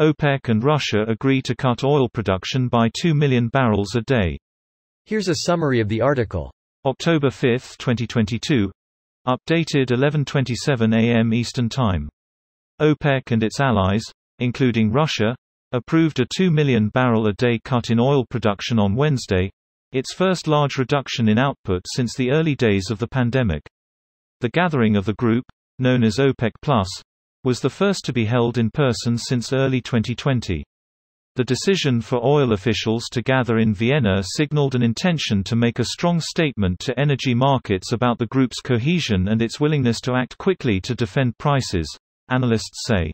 OPEC and Russia agree to cut oil production by 2 million barrels a day. Here's a summary of the article. October 5, 2022. Updated 11:27 a.m. Eastern Time. OPEC and its allies, including Russia, approved a 2 million barrel a day cut in oil production on Wednesday, its first large reduction in output since the early days of the pandemic. The gathering of the group, known as OPEC+, was the first to be held in person since early 2020. The decision for oil officials to gather in Vienna signaled an intention to make a strong statement to energy markets about the group's cohesion and its willingness to act quickly to defend prices, analysts say.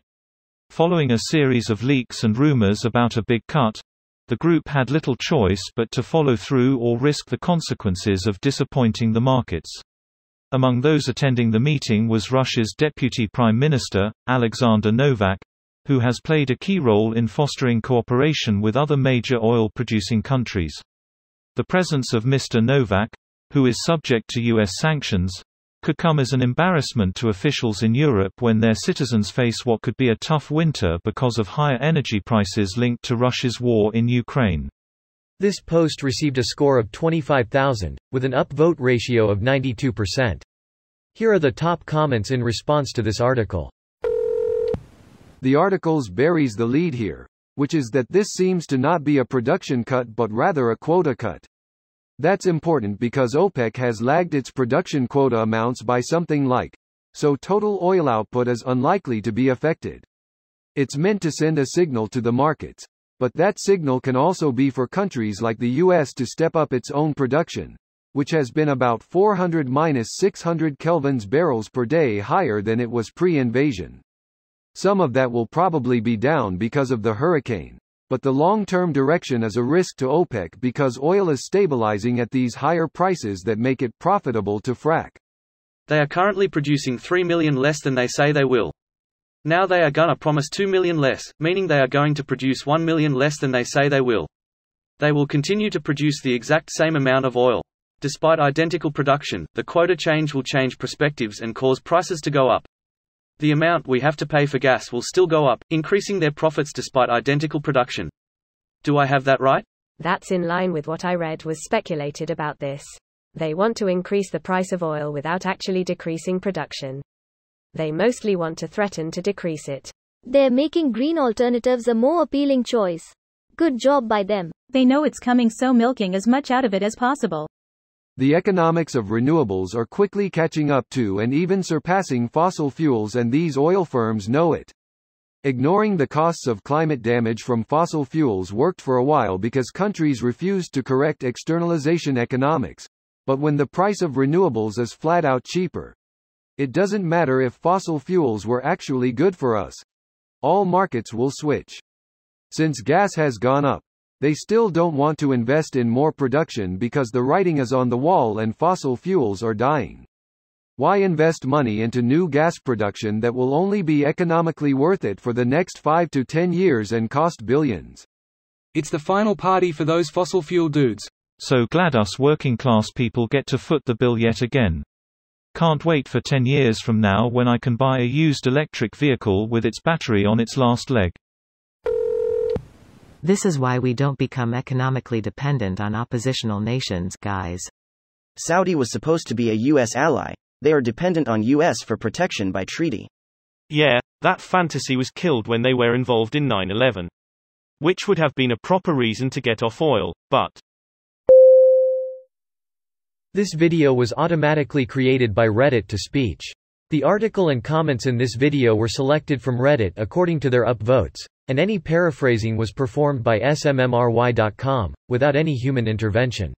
Following a series of leaks and rumors about a big cut, the group had little choice but to follow through or risk the consequences of disappointing the markets. Among those attending the meeting was Russia's Deputy Prime Minister, Alexander Novak, who has played a key role in fostering cooperation with other major oil-producing countries. The presence of Mr. Novak, who is subject to U.S. sanctions, could come as an embarrassment to officials in Europe when their citizens face what could be a tough winter because of higher energy prices linked to Russia's war in Ukraine. This post received a score of 25,000, with an upvote ratio of 92%. Here are the top comments in response to this article. The articles buries the lead here, which is that this seems to not be a production cut but rather a quota cut. That's important because OPEC has lagged its production quota amounts by something like, so total oil output is unlikely to be affected. It's meant to send a signal to the markets, but that signal can also be for countries like the US to step up its own production, which has been about 400–600 kelvins barrels per day higher than it was pre-invasion. Some of that will probably be down because of the hurricane, but the long-term direction is a risk to OPEC because oil is stabilizing at these higher prices that make it profitable to frack. They are currently producing 3 million less than they say they will. Now they are gonna promise 2 million less, meaning they are going to produce 1 million less than they say they will. They will continue to produce the exact same amount of oil. Despite identical production, the quota change will change perspectives and cause prices to go up. The amount we have to pay for gas will still go up, increasing their profits despite identical production. Do I have that right? That's in line with what I read was speculated about this. They want to increase the price of oil without actually decreasing production. They mostly want to threaten to decrease it. They're making green alternatives a more appealing choice. Good job by them. They know it's coming, so milking as much out of it as possible. The economics of renewables are quickly catching up to and even surpassing fossil fuels, and these oil firms know it. Ignoring the costs of climate damage from fossil fuels worked for a while because countries refused to correct externalization economics. But when the price of renewables is flat out cheaper, it doesn't matter if fossil fuels were actually good for us. All markets will switch. Since gas has gone up, they still don't want to invest in more production because the writing is on the wall and fossil fuels are dying. Why invest money into new gas production that will only be economically worth it for the next 5 to 10 years and cost billions? It's the final party for those fossil fuel dudes. So glad us working class people get to foot the bill yet again. Can't wait for 10 years from now when I can buy a used electric vehicle with its battery on its last leg. This is why we don't become economically dependent on oppositional nations, guys. Saudi was supposed to be a U.S. ally. They are dependent on U.S. for protection by treaty. Yeah, that fantasy was killed when they were involved in 9/11. Which would have been a proper reason to get off oil, but... This video was automatically created by Reddit to speech. The article and comments in this video were selected from Reddit according to their upvotes, and any paraphrasing was performed by smmry.com, without any human intervention.